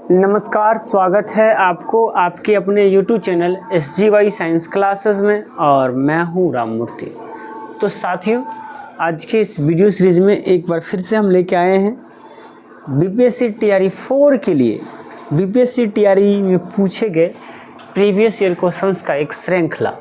नमस्कार, स्वागत है आपको आपके अपने YouTube channel SGY science classes में और मैं हूं राम मूर्ति। तो साथियों, आज के इस वीडियो सीरीज़ में एक बार फिर से हम लेके आए हैं BPSC TRE 4 के लिए BPSC TRE में पूछे गए प्रीवियस ईयर क्वेश्चंस का एक श्रृंखला,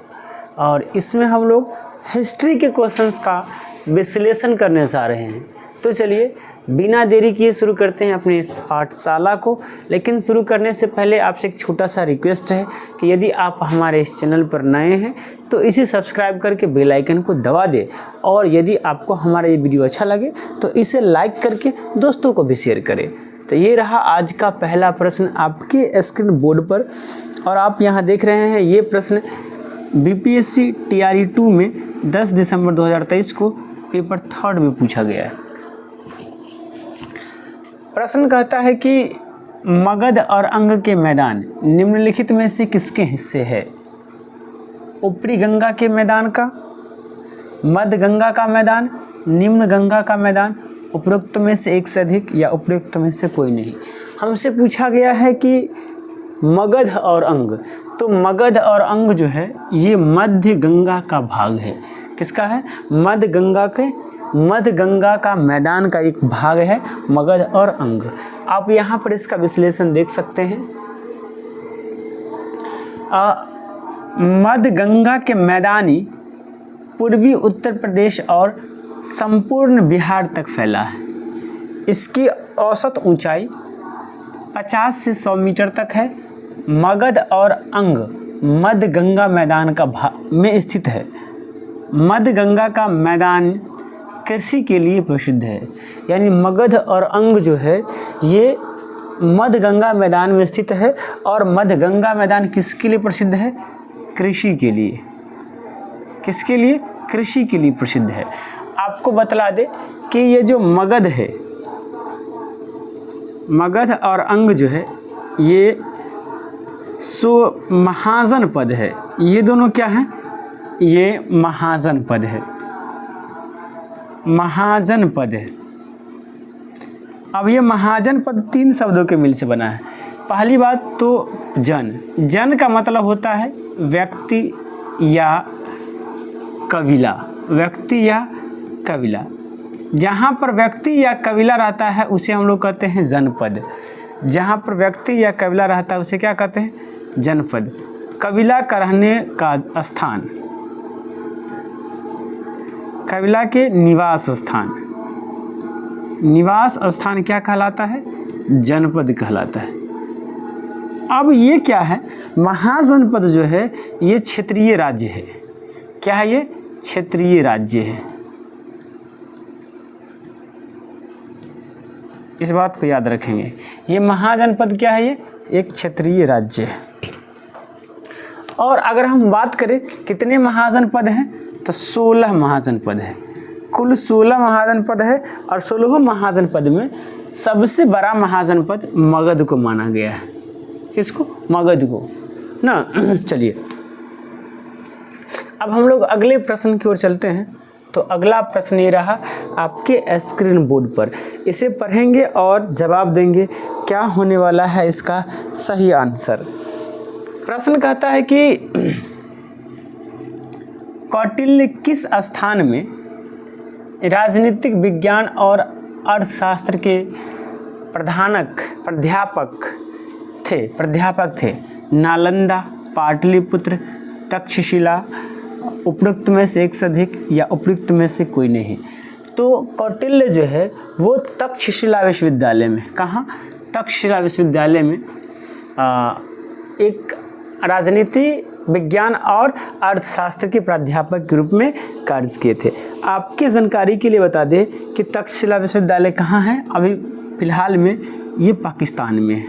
और इसमें हम लोग हिस्ट्री के क्वेश्चंस का विश्लेषण करने जा रहे हैं। तो चलिए बिना देरी किए शुरू करते हैं अपने इस पाठशाला को। लेकिन शुरू करने से पहले आपसे एक छोटा सा रिक्वेस्ट है कि यदि आप हमारे इस चैनल पर नए हैं तो इसे सब्सक्राइब करके बेल आइकन को दबा दें, और यदि आपको हमारा ये वीडियो अच्छा लगे तो इसे लाइक करके दोस्तों को भी शेयर करें। तो ये रहा आज का पहला प्रश्न आपके स्क्रीन बोर्ड पर, और आप यहाँ देख रहे हैं ये प्रश्न BPSC TRE 2 में 10 दिसंबर 2023 को पेपर 3 में पूछा गया है। प्रश्न कहता है कि मगध और अंग के मैदान निम्नलिखित में से किसके हिस्से है? ऊपरी गंगा के मैदान का, मध्य गंगा का मैदान, निम्न गंगा का मैदान, उपरोक्त में से एक से अधिक या उपरोक्त में से कोई नहीं। हमसे पूछा गया है कि मगध और अंग, तो मगध और अंग जो है ये मध्य गंगा का भाग है। किसका है? मध्य गंगा का मैदान का एक भाग है मगध और अंग। आप यहाँ पर इसका विश्लेषण देख सकते हैं। मध्य गंगा के मैदानी पूर्वी उत्तर प्रदेश और संपूर्ण बिहार तक फैला है। इसकी औसत ऊंचाई 50 से 100 मीटर तक है। मगध और अंग मध्य गंगा मैदान का भाग में स्थित है। मध्य गंगा का मैदान कृषि के लिए प्रसिद्ध है, यानी मगध और अंग जो है ये मध्य गंगा मैदान में स्थित है। और मध्य गंगा मैदान किसके लिए प्रसिद्ध है? कृषि के लिए। किसके लिए? कृषि के लिए प्रसिद्ध है। आपको बतला दे कि ये जो मगध है, मगध और अंग जो है ये महाजनपद है। ये दोनों क्या हैं? ये महाजनपद है। महाजनपद है। अब ये महाजनपद 3 शब्दों के मिल से बना है। पहली बात तो जन का मतलब होता है व्यक्ति या कबीला। व्यक्ति या कबीला, जहाँ पर व्यक्ति या कबीला रहता है उसे हम लोग कहते हैं जनपद। जहाँ पर व्यक्ति या कबीला रहता है उसे क्या कहते हैं? जनपद। कबीला का रहने का स्थान, कबीला के निवास स्थान, निवास स्थान क्या कहलाता है? जनपद कहलाता है। अब ये क्या है? महाजनपद जो है ये क्षेत्रीय राज्य है। क्या है ये? क्षेत्रीय राज्य है। इस बात को याद रखेंगे। ये महाजनपद क्या है? ये एक क्षेत्रीय राज्य है। और अगर हम बात करें कितने महाजनपद हैं, तो 16 महाजनपद है। कुल 16 महाजनपद है, और 16 महाजनपद में सबसे बड़ा महाजनपद मगध को माना गया है। किसको? मगध को ना। चलिए अब हम लोग अगले प्रश्न की ओर चलते हैं। तो अगला प्रश्न ये रहा आपके स्क्रीन बोर्ड पर। इसे पढ़ेंगे और जवाब देंगे क्या होने वाला है इसका सही आंसर। प्रश्न कहता है कि कौटिल्य किस स्थान में राजनीतिक विज्ञान और अर्थशास्त्र के प्राध्यापक थे? नालंदा, पाटलिपुत्र, तक्षशिला, उपरोक्त में से एक से अधिक या उपरोक्त में से कोई नहीं। तो कौटिल्य जो है वो तक्षशिला विश्वविद्यालय में, कहाँ? तक्षशिला विश्वविद्यालय में एक राजनीति विज्ञान और अर्थशास्त्र के प्राध्यापक के रूप में कार्य किए थे। आपकी जानकारी के लिए बता दें कि तक्षशिला विश्वविद्यालय कहाँ है? अभी फिलहाल में ये पाकिस्तान में है।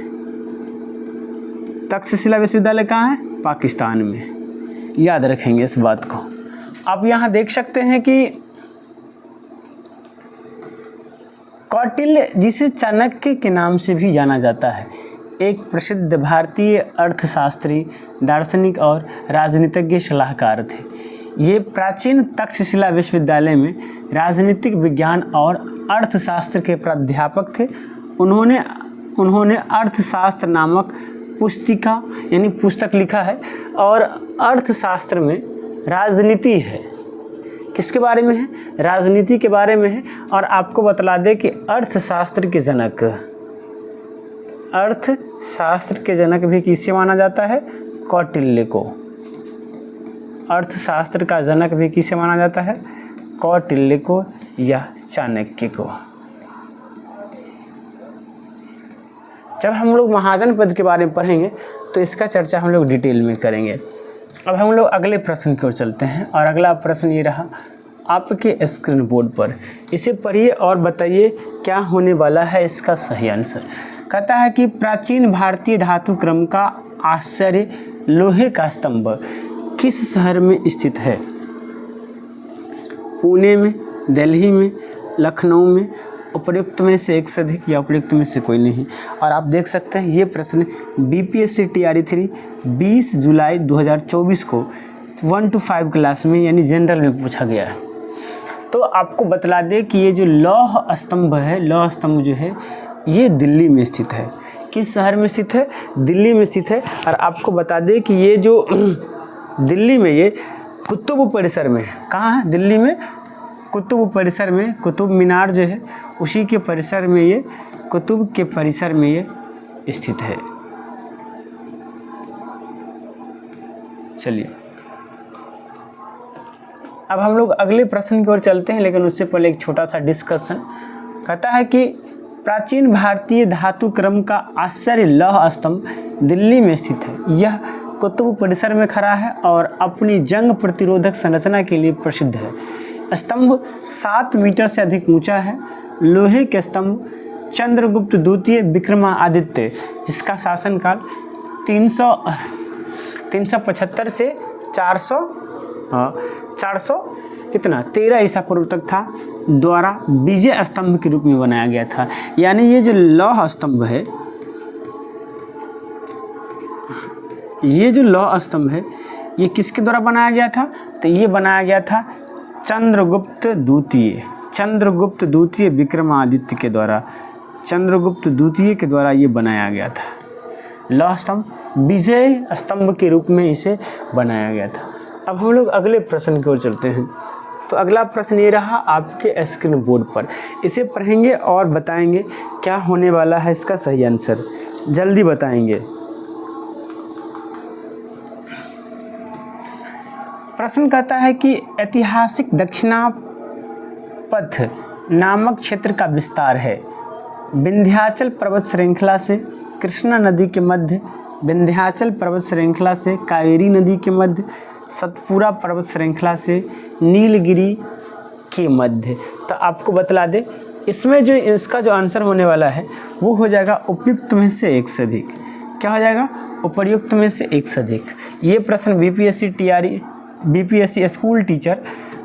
तक्षशिला विश्वविद्यालय कहाँ है? पाकिस्तान में। याद रखेंगे इस बात को। आप यहाँ देख सकते हैं कि कौटिल्य, जिसे चाणक्य के नाम से भी जाना जाता है, एक प्रसिद्ध भारतीय अर्थशास्त्री, दार्शनिक और राजनीतिज्ञ सलाहकार थे। ये प्राचीन तक्षशिला विश्वविद्यालय में राजनीतिक विज्ञान और अर्थशास्त्र के प्राध्यापक थे। उन्होंने उन्होंने अर्थशास्त्र नामक पुस्तिका यानी पुस्तक लिखा है। और अर्थशास्त्र में राजनीति है, किसके बारे में है? राजनीति के बारे में है। और आपको बतला दें कि अर्थशास्त्र के जनक भी किसे माना जाता है? कौटिल्य को। अर्थशास्त्र का जनक भी किसे माना जाता है? कौटिल्य को या चाणक्य को। जब हम लोग महाजन पद के बारे में पढ़ेंगे तो इसका चर्चा हम लोग डिटेल में करेंगे। अब हम लोग अगले प्रश्न की ओर चलते हैं और अगला प्रश्न ये रहा आपके स्क्रीन बोर्ड पर। इसे पढ़िए और बताइए क्या होने वाला है इसका सही आंसर। कहता है कि प्राचीन भारतीय धातु क्रम का आश्चर्य लोहे का स्तंभ किस शहर में स्थित है? पुणे में, दिल्ली में, लखनऊ में, उपयुक्त में से एक से अधिक या उपयुक्त में से कोई नहीं। और आप देख सकते हैं ये प्रश्न BPSC TRE 3 20 जुलाई 2024 को 1 to 5 क्लास में यानी जनरल में पूछा गया है। तो आपको बतला दें कि ये जो लौह स्तंभ है, लौह स्तंभ जो है ये दिल्ली में स्थित है। किस शहर में स्थित है? दिल्ली में स्थित है। और आपको बता दें कि ये जो दिल्ली में ये कुतुब परिसर में, कहाँ है? दिल्ली में कुतुब परिसर में, कुतुब मीनार जो है उसी के परिसर में, ये कुतुब के परिसर में ये स्थित है। चलिए अब हम लोग अगले प्रश्न की ओर चलते हैं, लेकिन उससे पहले एक छोटा सा डिस्कशन। कहता है कि प्राचीन भारतीय धातु क्रम का आश्चर्य लौह स्तंभ दिल्ली में स्थित है। यह कुतुब परिसर में खड़ा है और अपनी जंग प्रतिरोधक संरचना के लिए प्रसिद्ध है। स्तंभ 7 मीटर से अधिक ऊंचा है। लोहे के स्तंभ चंद्रगुप्त द्वितीय विक्रमादित्य, जिसका शासनकाल 375 से 400 कितना 13 ईसा पूर्व तक था, द्वारा विजय स्तंभ के रूप में बनाया गया था। यानी ये जो लौह स्तंभ है, ये जो लौह स्तंभ है ये किसके द्वारा बनाया गया था? तो ये बनाया गया था चंद्रगुप्त द्वितीय विक्रमादित्य के द्वारा, चंद्रगुप्त द्वितीय के द्वारा ये बनाया गया था। लौह स्तंभ विजय स्तंभ के रूप में इसे बनाया गया था। अब हम लोग अगले प्रश्न की ओर चलते हैं। तो अगला प्रश्न ये रहा आपके स्क्रीन बोर्ड पर। इसे पढ़ेंगे और बताएंगे क्या होने वाला है इसका सही आंसर। जल्दी बताएंगे। प्रश्न कहता है कि ऐतिहासिक दक्षिणापथ नामक क्षेत्र का विस्तार है विंध्याचल पर्वत श्रृंखला से कृष्णा नदी के मध्य, विंध्याचल पर्वत श्रृंखला से कावेरी नदी के मध्य, सतपुड़ा पर्वत श्रृंखला से नीलगिरी के मध्य। तो आपको बतला दे इसमें जो इसका जो आंसर होने वाला है वो हो जाएगा उपयुक्त में से एक से अधिक। क्या हो जाएगा? उपयुक्त में से एक से अधिक। ये प्रश्न BPSC स्कूल टीचर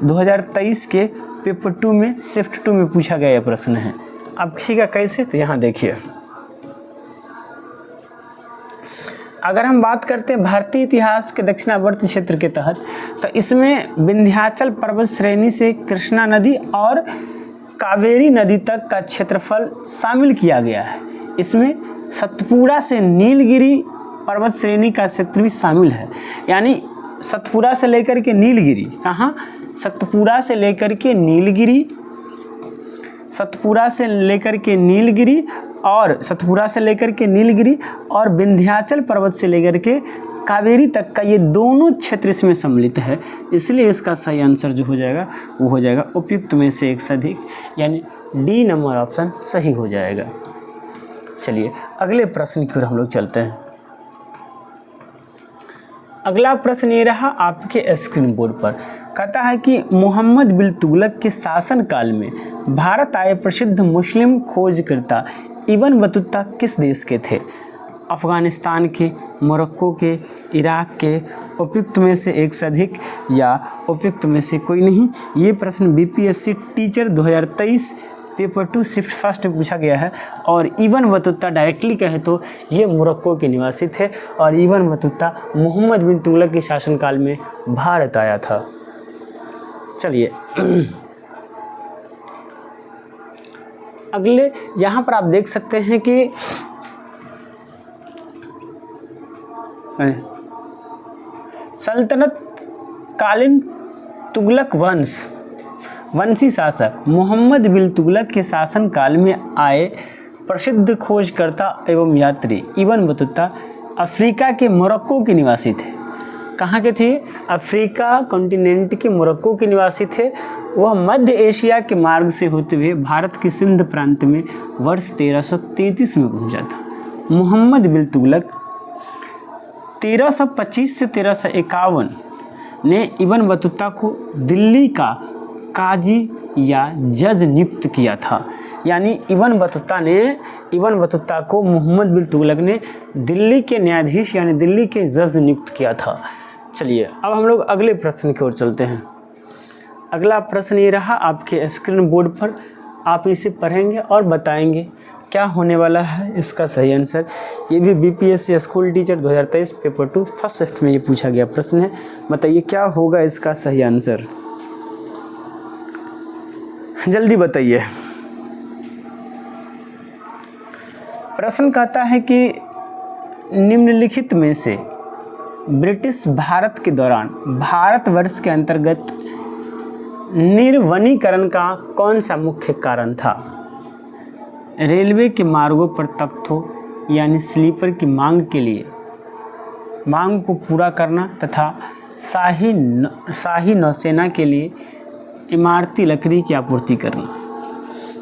2023 के पेपर 2 में शिफ्ट 2 में पूछा गया प्रश्न है। अब देखिएगा कैसे, तो यहाँ देखिए। अगर हम बात करते हैं भारतीय इतिहास के दक्षिणावर्ती क्षेत्र के तहत, तो इसमें विंध्याचल पर्वत श्रेणी से कृष्णा नदी और कावेरी नदी तक का क्षेत्रफल शामिल किया गया है। इसमें सतपुड़ा से नीलगिरी पर्वत श्रेणी का क्षेत्र भी शामिल है। यानी सतपुड़ा से लेकर के नीलगिरी, कहाँ? सतपुड़ा से लेकर के नीलगिरी, सतपुड़ा से लेकर के नीलगिरी और विंध्याचल पर्वत से लेकर के कावेरी तक का ये दोनों क्षेत्र इसमें सम्मिलित है। इसलिए इसका सही आंसर जो हो जाएगा वो हो जाएगा उपयुक्त में से एक से अधिक, यानी डी नंबर ऑप्शन सही हो जाएगा। चलिए अगले प्रश्न की ओर हम लोग चलते हैं। अगला प्रश्न ये रहा आपके स्क्रीन बोर्ड पर। कहता है कि मोहम्मद बिन तुगलक के शासनकाल में भारत आए प्रसिद्ध मुस्लिम खोजकर्ता इब्न बतूता किस देश के थे? अफ़गानिस्तान के, मोरक्को के, इराक के, उपयुक्त में से एक से अधिक या उपयुक्त में से कोई नहीं। ये प्रश्न BPSC teacher 2023 paper 2 shift first में पूछा गया है। और इब्न बतूता डायरेक्टली कहे तो ये मोरक्को के निवासी थे और इब्न बतूता मोहम्मद बिन तुगलक के शासनकाल में भारत आया था। चलिए अगले यहाँ पर आप देख सकते हैं कि सल्तनत कालीन तुगलक वंशी शासक मोहम्मद बिन तुगलक के शासनकाल में आए प्रसिद्ध खोजकर्ता एवं यात्री इब्न बतूता अफ्रीका के मोरक्को के निवासी थे। कहाँ के थे? अफ्रीका कॉन्टिनेंट के मोरक्को के निवासी थे। वह मध्य एशिया के मार्ग से होते हुए भारत के सिंध प्रांत में वर्ष 1333 में पहुंचा था। मोहम्मद बिन तुगलक 1325 से 1351 ने इब्न बतूता को दिल्ली का काजी या जज नियुक्त किया था। यानी इब्न बतूता को मोहम्मद बिन तुगलक ने दिल्ली के न्यायाधीश यानी दिल्ली के जज नियुक्त किया था। चलिए अब हम लोग अगले प्रश्न की ओर चलते हैं। अगला प्रश्न ये रहा आपके स्क्रीन बोर्ड पर, आप इसे पढ़ेंगे और बताएंगे क्या होने वाला है इसका सही आंसर। ये भी BPSC school teacher 2023 paper 2 first shift में ये पूछा गया प्रश्न है। बताइए क्या होगा इसका सही आंसर, जल्दी बताइए। प्रश्न कहता है कि निम्नलिखित में से ब्रिटिश भारत के दौरान भारतवर्ष के अंतर्गत निर्वनीकरण का कौन सा मुख्य कारण था? रेलवे के मार्गों पर तख्तों यानी स्लीपर की मांग को पूरा करना तथा शाही नौसेना के लिए इमारती लकड़ी की आपूर्ति करना।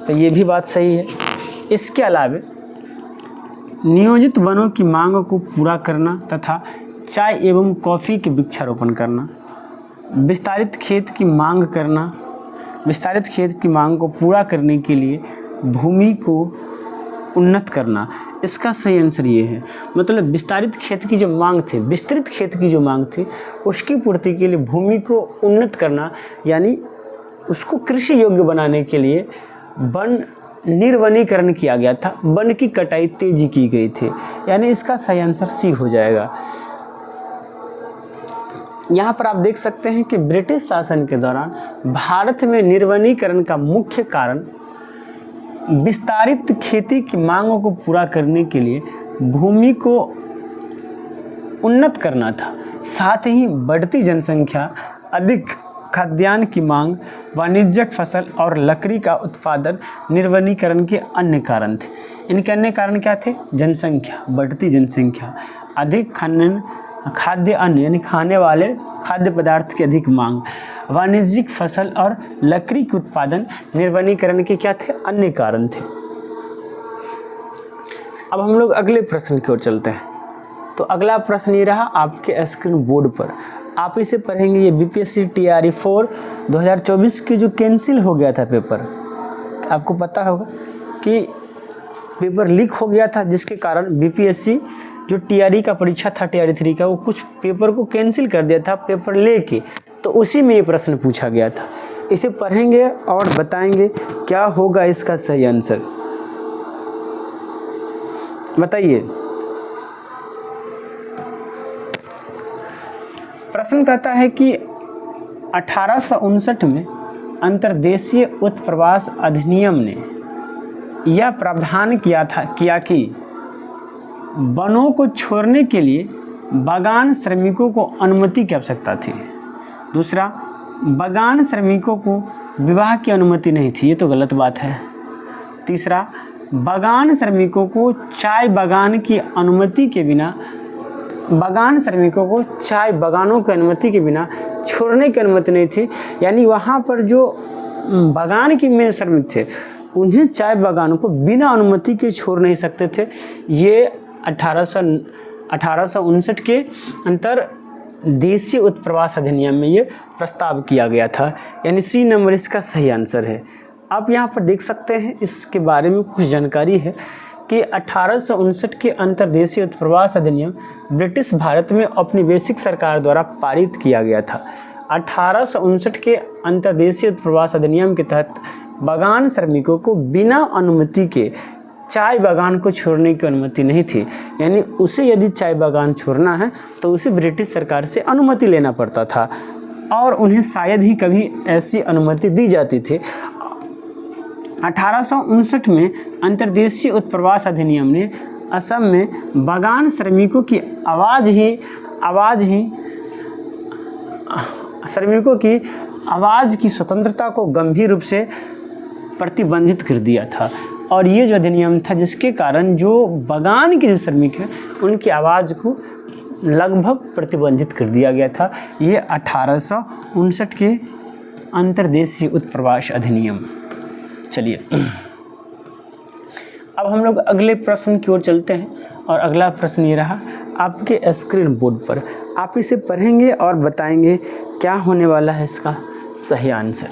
तो ये भी बात सही है। इसके अलावा नियोजित वनों की मांग को पूरा करना तथा चाय एवं कॉफ़ी के वृक्षारोपण करना, विस्तारित खेत की मांग को पूरा करने के लिए भूमि को उन्नत करना। इसका सही आंसर ये है। मतलब विस्तारित खेत की जो मांग थी, विस्तृत खेत की जो मांग थी, उसकी पूर्ति के लिए भूमि को उन्नत करना यानी उसको कृषि योग्य बनाने के लिए वन निर्वनीकरण किया गया था। वन की कटाई तेजी की गई थी, यानी इसका सही आंसर सी हो जाएगा। यहाँ पर आप देख सकते हैं कि ब्रिटिश शासन के दौरान भारत में निर्वनीकरण का मुख्य कारण विस्तारित खेती की मांगों को पूरा करने के लिए भूमि को उन्नत करना था। साथ ही बढ़ती जनसंख्या, अधिक खाद्यान्न की मांग, वाणिज्यिक फसल और लकड़ी का उत्पादन निर्वनीकरण के अन्य कारण थे। इनके अन्य कारण क्या थे? जनसंख्या, बढ़ती जनसंख्या, अधिक खाद्य अन्न यानी खाने वाले खाद्य पदार्थ की अधिक मांग, वाणिज्यिक फसल और लकड़ी के उत्पादन निर्वनीकरण के क्या थे? अन्य कारण थे। अब हम लोग अगले प्रश्न की ओर चलते हैं। तो अगला प्रश्न ये रहा आपके स्क्रीन बोर्ड पर, आप इसे पढ़ेंगे। ये बीपीएससी टीआरई 4 2024 की जो कैंसिल हो गया था पेपर, आपको पता होगा कि पेपर लीक हो गया था, जिसके कारण बीपीएससी जो टीआरई का परीक्षा था टीआरई 3 का, वो कुछ पेपर को कैंसिल कर दिया था पेपर लेके। तो उसी में ये प्रश्न पूछा गया था। इसे पढ़ेंगे और बताएंगे क्या होगा इसका सही आंसर। बताइए। प्रश्न कहता है कि 1859 में अंतर्देशीय उत्प्रवास अधिनियम ने यह प्रावधान किया कि वनों को छोड़ने के लिए बागान श्रमिकों को अनुमति की आवश्यकता थी। दूसरा, बागान श्रमिकों को विवाह की अनुमति नहीं थी, ये तो गलत बात है। तीसरा, बागान श्रमिकों को चाय बागानों की अनुमति के बिना छोड़ने की अनुमति नहीं थी। यानी वहाँ पर जो बागान के में श्रमिक थे, उन्हें चाय बागानों को बिना अनुमति के छोड़ नहीं सकते थे। ये 1859 के अंतर्देशीय उत्प्रवास अधिनियम में ये प्रस्ताव किया गया था। यानी सी नंबर इसका सही आंसर है। आप यहाँ पर देख सकते हैं, इसके बारे में कुछ जानकारी है कि 1859 के अंतर्देशीय उत्प्रवास अधिनियम ब्रिटिश भारत में औपनिवेशिक सरकार द्वारा पारित किया गया था। 1859 के अंतर्देशीय उत्प्रवास अधिनियम के तहत बागान श्रमिकों को बिना अनुमति के चाय बागान को छोड़ने की अनुमति नहीं थी। यानी उसे यदि चाय बागान छोड़ना है तो उसे ब्रिटिश सरकार से अनुमति लेना पड़ता था और उन्हें शायद ही कभी ऐसी अनुमति दी जाती थी। 1859 में अंतर्देशीय उत्प्रवास अधिनियम ने असम में बागान श्रमिकों की आवाज़ ही श्रमिकों की आवाज़ की स्वतंत्रता को गंभीर रूप से प्रतिबंधित कर दिया था। और ये जो अधिनियम था जिसके कारण जो बगान के जो श्रमिक हैं उनकी आवाज़ को लगभग प्रतिबंधित कर दिया गया था। ये 1859 के अंतर्देशीय उत्प्रवास अधिनियम। चलिए अब हम लोग अगले प्रश्न की ओर चलते हैं और अगला प्रश्न ये रहा आपके स्क्रीन बोर्ड पर। आप इसे पढ़ेंगे और बताएंगे क्या होने वाला है इसका सही आंसर।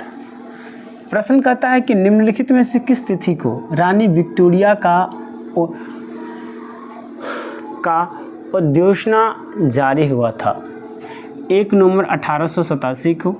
प्रश्न कहता है कि निम्नलिखित में से किस तिथि को रानी विक्टोरिया का उद्घोषणा जारी हुआ था? 1 नवंबर 1887 को,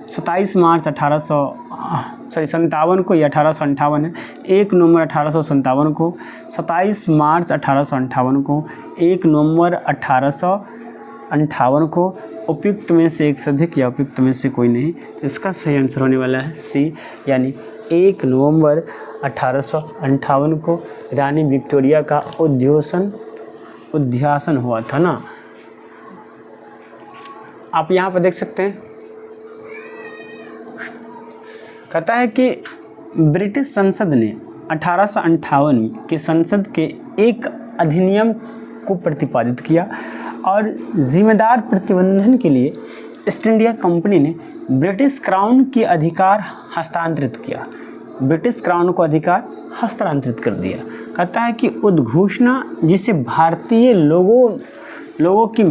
27 मार्च 57 को, या 1858 है। 1 नवंबर 1857 को, 27 मार्च 1858 को, 1 नवंबर 1858 को, उपयुक्त में से एक से अधिक या उपयुक्त में से कोई नहीं। इसका सही आंसर होने वाला है सी, यानी 1 नवंबर 1858 को रानी विक्टोरिया का उद्घोषण हुआ था ना। आप यहाँ पर देख सकते हैं, कहता है कि ब्रिटिश संसद ने 1858 के संसद के एक अधिनियम को प्रतिपादित किया और जिम्मेदार प्रतिबंधन के लिए ईस्ट इंडिया कंपनी ने ब्रिटिश क्राउन के अधिकार हस्तांतरित किया। ब्रिटिश क्राउन को अधिकार हस्तांतरित कर दिया। कहता है कि उद्घोषणा जिसे भारतीय लोगों की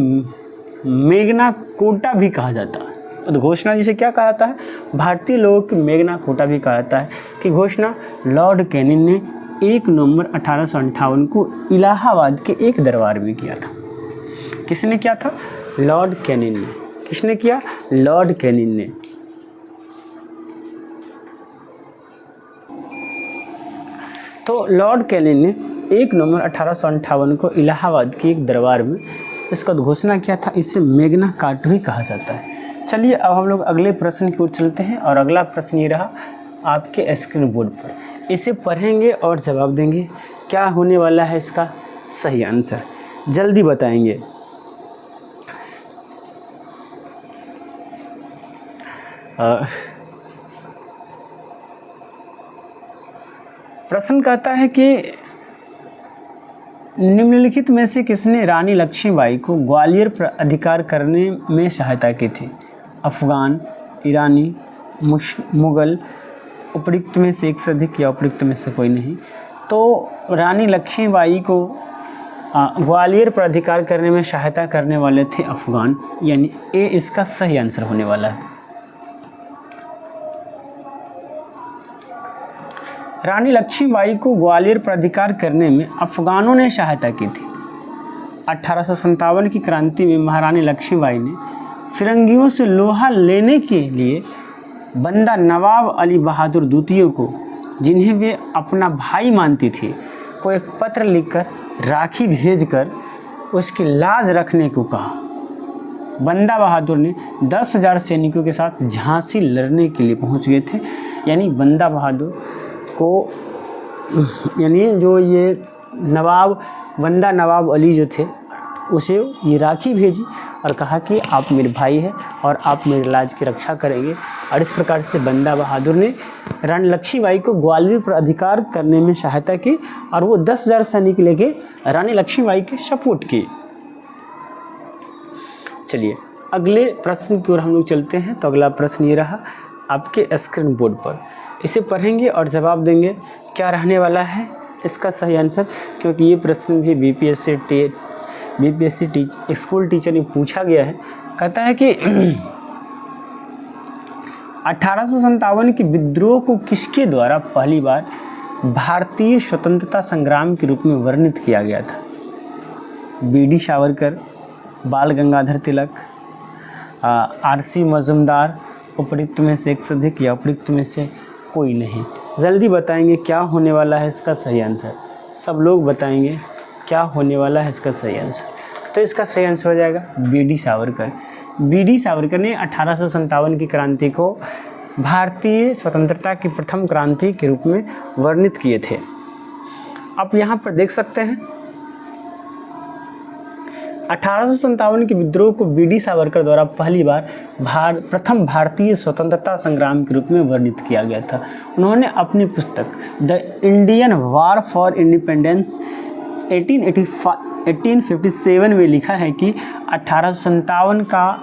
मेग्ना कोटा भी कहा जाता है। उद्घोषणा जिसे क्या कहा जाता है? भारतीय लोगों की मेग्ना कोटा भी कहा जाता है। कि घोषणा लॉर्ड कैनिंग ने 1 नवंबर 1858 को इलाहाबाद के एक दरबार में किया था। किसने किया था? लॉर्ड कैनिंग ने। किसने किया? लॉर्ड कैनिंग ने। तो लॉर्ड कैनिंग ने 1 नवंबर 1858 को इलाहाबाद के एक दरबार में इसका उद्घोषणा किया था। इसे मेग्ना कार्टा भी कहा जाता है। चलिए अब हम लोग अगले प्रश्न की ओर चलते हैं और अगला प्रश्न ये रहा आपके स्क्रीन बोर्ड पर। इसे पढ़ेंगे और जवाब देंगे क्या होने वाला है इसका सही आंसर। जल्दी बताएंगे। प्रश्न कहता है कि निम्नलिखित में से किसने रानी लक्ष्मीबाई को ग्वालियर पर अधिकार करने में सहायता की थी? अफगान, ईरानी, मुगल, उपयुक्त में से एक से अधिक या उपयुक्त में से कोई नहीं। तो रानी लक्ष्मीबाई को ग्वालियर पर अधिकार करने में सहायता करने वाले थे अफगान, यानी ए इसका सही आंसर होने वाला है। रानी लक्ष्मीबाई को ग्वालियर पर अधिकार करने में अफगानों ने सहायता की थी। 1857 की क्रांति में महारानी लक्ष्मीबाई ने फिरंगियों से लोहा लेने के लिए बंदा नवाब अली बहादुर द्वितीय को, जिन्हें वे अपना भाई मानती थी, को एक पत्र लिखकर राखी भेजकर उसकी लाज रखने को कहा। बंदा बहादुर ने 10,000 सैनिकों के साथ झांसी लड़ने के लिए पहुंच गए थे। यानी बंदा बहादुर को, यानी जो ये बंदा नवाब अली जो थे उसे ये राखी भेजी और कहा कि आप मेरे भाई हैं और आप मेरे लाज की रक्षा करेंगे। और इस प्रकार से बंदा बहादुर ने रानी लक्ष्मीबाई को ग्वालियर पर अधिकार करने में सहायता की और वो 10,000 सैनिक लेके रानी लक्ष्मीबाई के सपोर्ट की। चलिए अगले प्रश्न की ओर हम लोग चलते हैं। तो अगला प्रश्न ये रहा आपके स्क्रीन बोर्ड पर। इसे पढ़ेंगे और जवाब देंगे क्या रहने वाला है इसका सही आंसर, क्योंकि ये प्रश्न भी बीपीएससी स्कूल टीचर में पूछा गया है। कहता है कि 1857 के विद्रोह को किसके द्वारा पहली बार भारतीय स्वतंत्रता संग्राम के रूप में वर्णित किया गया था? बीडी सावरकर, बाल गंगाधर तिलक, आरसी मजूमदार, उपयुक्त में से एक से अधिक या उपयुक्त में से कोई नहीं। जल्दी बताएंगे क्या होने वाला है इसका सही आंसर। सब लोग बताएंगे क्या होने वाला है इसका सही आंसर। तो इसका सही आंसर हो जाएगा बीडी सावरकर। बीडी सावरकर ने 1857 की क्रांति को भारतीय स्वतंत्रता की प्रथम क्रांति के रूप में वर्णित किए थे। आप यहाँ पर देख सकते हैं 1857 के विद्रोह को बी डी सावरकर द्वारा पहली बार प्रथम भारतीय स्वतंत्रता संग्राम के रूप में वर्णित किया गया था। उन्होंने अपनी पुस्तक the Indian war for independence 1857 में लिखा है कि 1857 का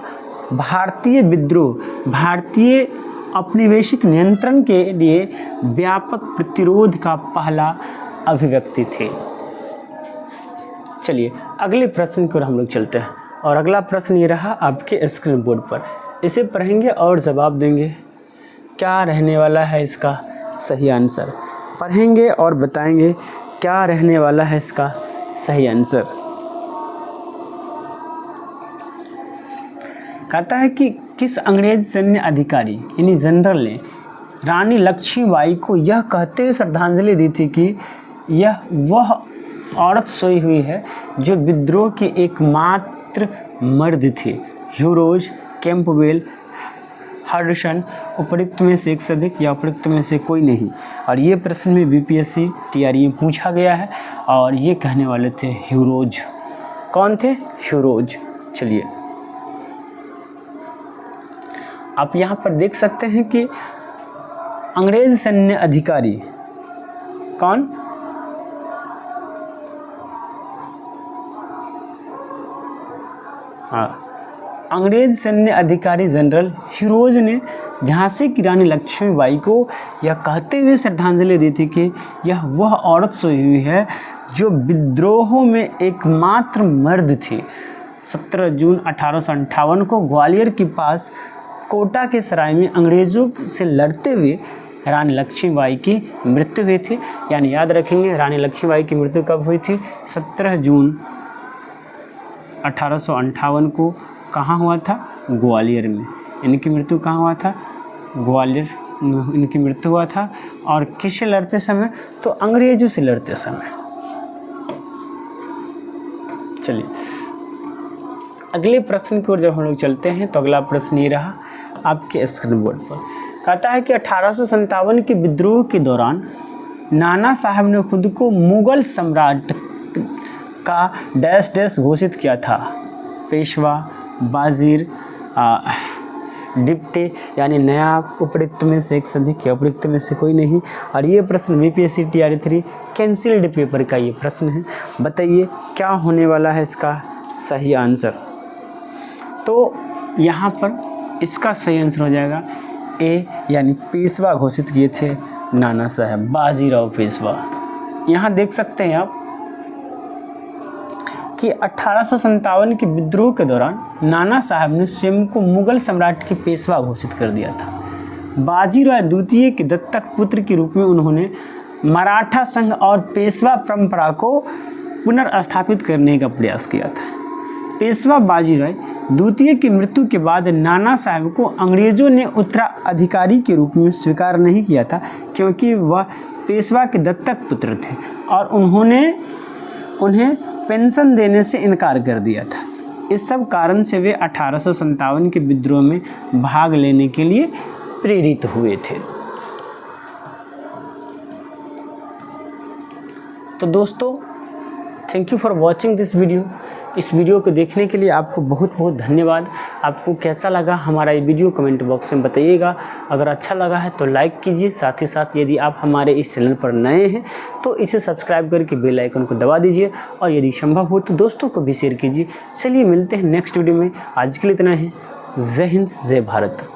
भारतीय विद्रोह भारतीय औपनिवेशिक नियंत्रण के लिए व्यापक प्रतिरोध का पहला अभिव्यक्ति थे। चलिए अगले प्रश्न की ओर हम लोग चलते हैं और अगला प्रश्न ये रहा आपके स्क्रीन बोर्ड पर। इसे पढ़ेंगे और जवाब देंगे। क्या रहने वाला है इसका सही आंसर? पढ़ेंगे और बताएंगे क्या रहने वाला है इसका सही आंसर। कहता है कि किस अंग्रेज सैन्य अधिकारी यानी जनरल ने रानी लक्ष्मीबाई को यह कहते हुए श्रद्धांजलि दी थी कि यह वह औरत सोई हुई है जो विद्रोह की एकमात्र मर्द थी। ह्यूरोज, कैंपबेल, हडसन, उपरोक्त में से एक से अधिक या उपरोक्त में से कोई नहीं। और ये प्रश्न में बीपीएससी टीआरई में पूछा गया है और ये कहने वाले थे ह्यूरोज। कौन थे? ह्यूरोज। चलिए आप यहाँ पर देख सकते हैं कि अंग्रेज सैन्य अधिकारी कौन? अंग्रेज सैन्य अधिकारी जनरल ह्यूरोज ने झांसी की रानी लक्ष्मीबाई को यह कहते हुए श्रद्धांजलि दी थी कि यह वह औरत सोई हुई है जो विद्रोहों में एकमात्र मर्द थी। 17 जून 1858 को ग्वालियर के पास कोटा के सराय में अंग्रेज़ों से लड़ते हुए रानी लक्ष्मीबाई की मृत्यु हुई थी। यानी याद रखेंगे रानी लक्ष्मीबाई की मृत्यु कब हुई थी? 17 जून 1858 को। कहाँ हुआ था? ग्वालियर में। इनकी मृत्यु कहाँ हुआ था? ग्वालियर इनकी मृत्यु हुआ था। और किससे लड़ते समय? तो अंग्रेजों से लड़ते समय। चलिए अगले प्रश्न की ओर जब हम लोग चलते हैं तो अगला प्रश्न ये रहा आपके स्क्रीन बोर्ड पर। कहता है कि 1857 के विद्रोह के दौरान नाना साहब ने खुद को मुगल सम्राट का डैश डैश घोषित किया था। पेशवा, बाजीर, डिप्टी यानी नया, उपरोक्त में से एक से अधिक या उपरोक्त में से कोई नहीं। और ये प्रश्न बीपीएससी टीआरई 3 कैंसिल्ड पेपर का ये प्रश्न है। बताइए क्या होने वाला है इसका सही आंसर? तो यहाँ पर इसका सही आंसर हो जाएगा ए, यानी पेशवा घोषित किए थे नाना साहब, बाजीराव पेशवा। यहाँ देख सकते हैं आप कि 1857 के विद्रोह के दौरान नाना साहब ने स्वयं को मुगल सम्राट के पेशवा घोषित कर दिया था। बाजीराव द्वितीय के दत्तक पुत्र के रूप में उन्होंने मराठा संघ और पेशवा परंपरा को पुनर्स्थापित करने का प्रयास किया था। पेशवा बाजीराव द्वितीय की मृत्यु के बाद नाना साहब को अंग्रेजों ने उत्तराधिकारी के रूप में स्वीकार नहीं किया था क्योंकि वह पेशवा के दत्तक पुत्र थे और उन्हें पेंशन देने से इनकार कर दिया था। इस सब कारण से वे 1857 के विद्रोह में भाग लेने के लिए प्रेरित हुए थे। तो दोस्तों thank you for watching this video. इस वीडियो को देखने के लिए आपको बहुत बहुत धन्यवाद। आपको कैसा लगा हमारा ये वीडियो कमेंट बॉक्स में बताइएगा। अगर अच्छा लगा है तो लाइक कीजिए। साथ ही साथ यदि आप हमारे इस चैनल पर नए हैं तो इसे सब्सक्राइब करके बेल आइकन को दबा दीजिए और यदि संभव हो तो दोस्तों को भी शेयर कीजिए। चलिए मिलते हैं नेक्स्ट वीडियो में। आज के लिए इतना ही। जय हिंद, जय भारत।